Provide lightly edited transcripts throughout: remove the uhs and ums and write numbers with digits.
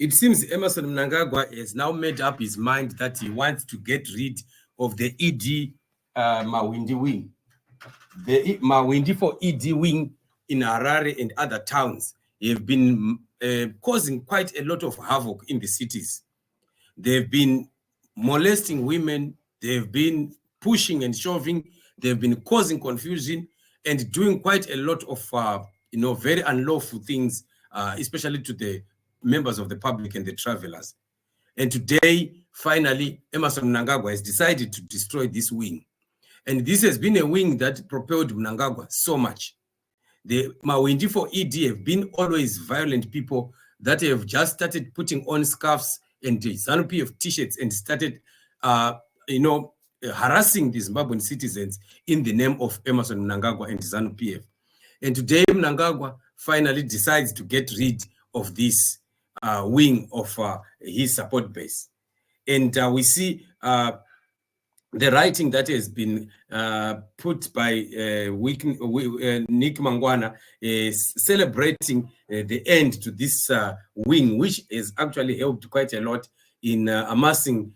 it seems Emmerson Mnangagwa has now made up his mind that he wants to get rid of the ED Mahwindi wing. The Mahwindi for ED wing in Harare and other towns have been causing quite a lot of havoc in the cities. They've been molesting women, they've been pushing and shoving, they've been causing confusion and doing quite a lot of very unlawful things, especially to the members of the public and the travelers. And today, finally, Emmerson Mnangagwa has decided to destroy this wing. And this has been a wing that propelled Mnangagwa so much. The Mahwindi for ED have been always violent people that have just started putting on scarves and the ZANU PF t-shirts and started, harassing the Zimbabwean citizens in the name of Emmerson Mnangagwa and ZANU PF. And today, Mnangagwa finally decides to get rid of this wing of his support base. And we see the writing that has been put by Nick Mangwana celebrating the end to this wing, which has actually helped quite a lot in amassing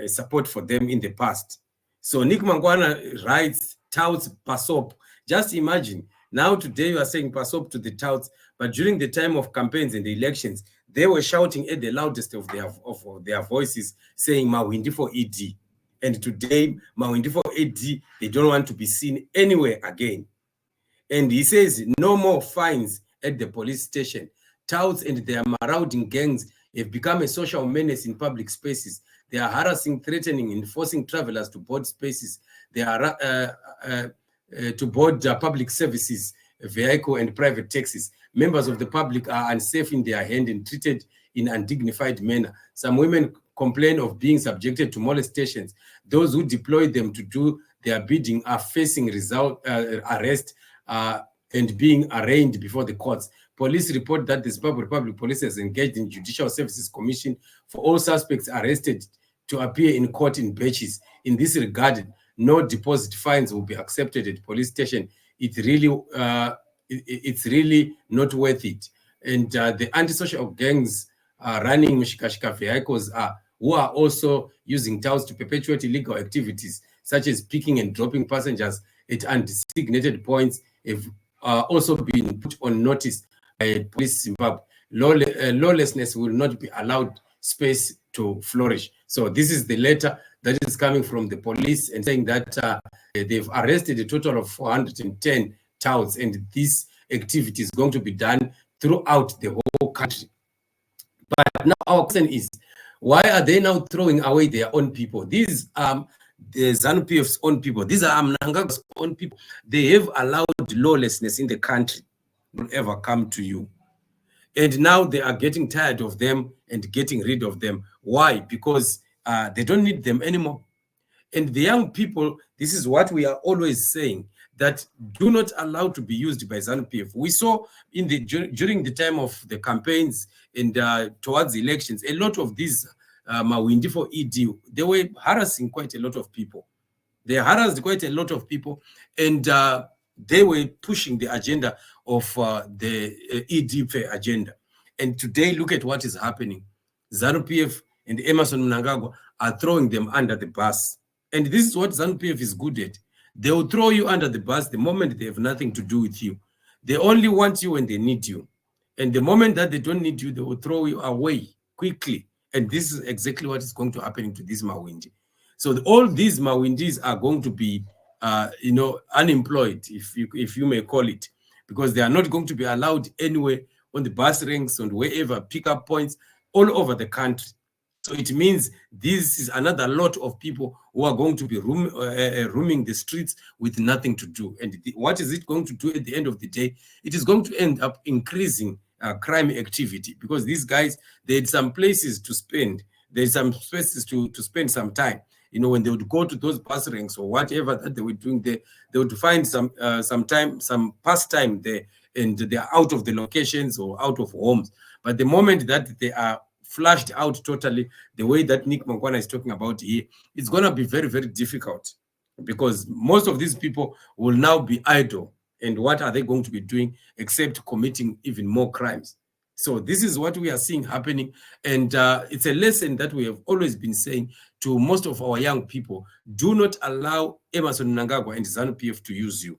support for them in the past. So Nick Mangwana writes, "TOUTS PASOP." Just imagine, now today you are saying PASOP to the TOUTS, but during the time of campaigns and the elections, they were shouting at the loudest of their voices, saying Mahwindi for ED. And today, Mahwindi for ED, they don't want to be seen anywhere again. And he says, no more fines at the police station. TOUTS and their marauding gangs have become a social menace in public spaces. They are harassing, threatening, and forcing travelers to board spaces. They are to board public services, vehicle and private taxis. Members of the public are unsafe in their hand and treated in undignified manner. Some women complain of being subjected to molestations. Those who deploy them to do their bidding are facing arrest and being arraigned before the courts. Police report that the Zimbabwe Republic Police has engaged in Judicial Services Commission for all suspects arrested to appear in court in batches. In this regard, no deposit fines will be accepted at police station. It's really not worth it. And the antisocial gangs running Mshikashika vehicles who are also using TOUTS to perpetuate illegal activities, such as picking and dropping passengers at undesignated points, have also been put on notice by Police Zimbabwe. Lawlessness will not be allowed space to flourish. So this is the letter that is coming from the police and saying that they've arrested a total of 410 TOUTS, and this activity is going to be done throughout the whole country. But now our question is, why are they now throwing away their own people? These are the ZANU PF's own people. These are Mnangagwa's own people. They have allowed lawlessness in the country will ever come to you. And now they are getting tired of them and getting rid of them. Why? Because they don't need them anymore. And the young people, this is what we are always saying, that do not allow to be used by ZANU PF. We saw during the time of the campaigns and towards the elections, a lot of these Mahwindi for ED, they were harassing quite a lot of people. They harassed quite a lot of people, and they were pushing the agenda of the ED agenda. And today, look at what is happening. ZANU PF and Emmerson Mnangagwa are throwing them under the bus. And this is what ZANU PF is good at. They will throw you under the bus the moment they have nothing to do with you. They only want you when they need you. And the moment that they don't need you, they will throw you away quickly. And this is exactly what is going to happen to this Mahwindi. So all these Mahwindis are going to be, unemployed, if you may call it, because they are not going to be allowed anywhere on the bus ranks and wherever, pickup points all over the country. So it means this is another lot of people who are going to be roaming the streets with nothing to do. And what is it going to do at the end of the day? It is going to end up increasing crime activity, because these guys, they had some places to spend. There's some places to spend some time. You know, when they would go to those bus ranks or whatever that they were doing there, they would find some pastime there, and they are out of the locations or out of homes. But the moment that they are flushed out totally, the way that Nick Mangwana is talking about here, it's going to be very, very difficult, because most of these people will now be idle. And what are they going to be doing except committing even more crimes? So this is what we are seeing happening. And it's a lesson that we have always been saying to most of our young people. Do not allow Emmerson Mnangagwa and ZANU-PF to use you.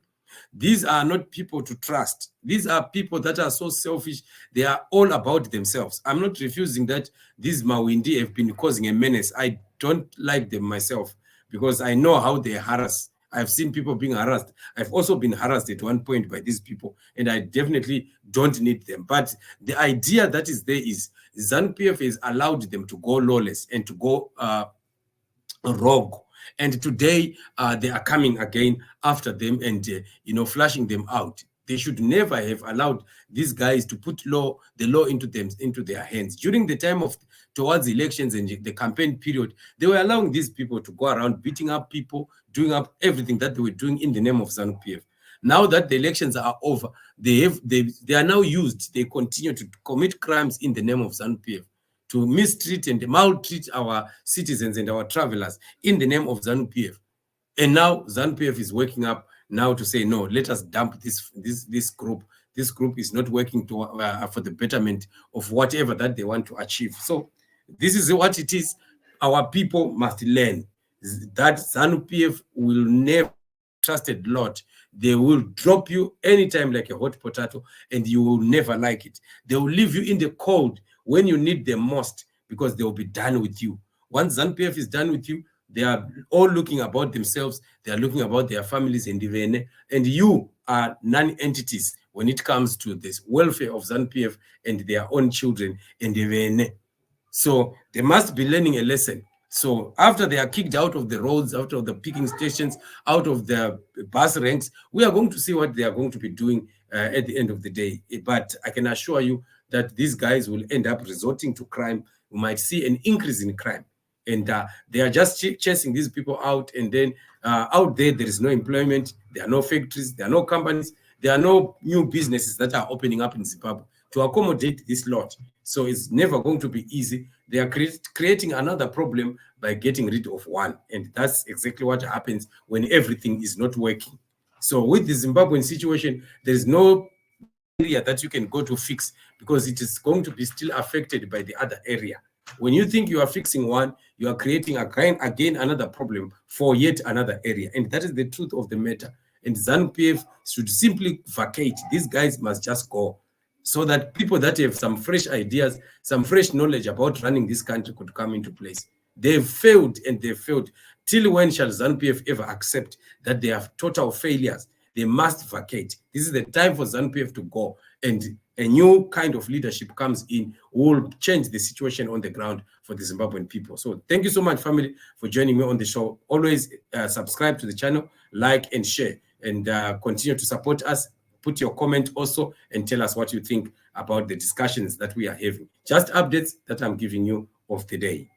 These are not people to trust. These are people that are so selfish. They are all about themselves. I'm not refusing that these Mahwindi have been causing a menace. I don't like them myself because I know how they harass. I've seen people being harassed. I've also been harassed at one point by these people, and I definitely don't need them. But the idea that is there is ZANU-PF has allowed them to go lawless and to go rogue. And today they are coming again after them and flashing them out. They should never have allowed these guys to put the law into their hands. During the time of towards elections and the campaign period, they were allowing these people to go around beating up people, doing up everything that they were doing in the name of ZANU-PF. Now that the elections are over, they are now used. They continue to commit crimes in the name of ZANU-PF, to mistreat and maltreat our citizens and our travelers in the name of ZANU-PF. And now ZANU-PF is waking up now to say, no, let us dump this group. This group is not working for the betterment of whatever that they want to achieve. So this is what it is. Our people must learn that ZANU-PF will never be a trusted lot. They will drop you anytime like a hot potato, and you will never like it. They will leave you in the cold when you need them most, because they will be done with you. Once ZANU-PF is done with you, they are all looking about themselves. They are looking about their families and you are non-entities when it comes to this welfare of ZANU-PF and their own children and so they must be learning a lesson. So after they are kicked out of the roads, out of the picking stations, out of the bus ranks, we are going to see what they are going to be doing at the end of the day. But I can assure you that these guys will end up resorting to crime. We might see an increase in crime. And they are just chasing these people out. And then out there is no employment. There are no factories. There are no companies. There are no new businesses that are opening up in Zimbabwe to accommodate this lot. So it's never going to be easy. They are creating another problem by getting rid of one. And that's exactly what happens when everything is not working. So with the Zimbabwean situation, there is no area that you can go to fix, because it is going to be still affected by the other area. When you think you are fixing one, you are creating again another problem for yet another area. And that is the truth of the matter. And ZANU-PF should simply vacate. These guys must just go, so that people that have some fresh ideas, some fresh knowledge about running this country could come into place. They've failed, and they've failed. Till when shall ZANU-PF ever accept that they are total failures? They must vacate. This is the time for ZANU-PF to go, and a new kind of leadership comes in, will change the situation on the ground for the Zimbabwean people. So thank you so much, family, for joining me on the show. Always subscribe to the channel, like and share, and continue to support us. Put your comment also and tell us what you think about the discussions that we are having. Just updates that I'm giving you of the day.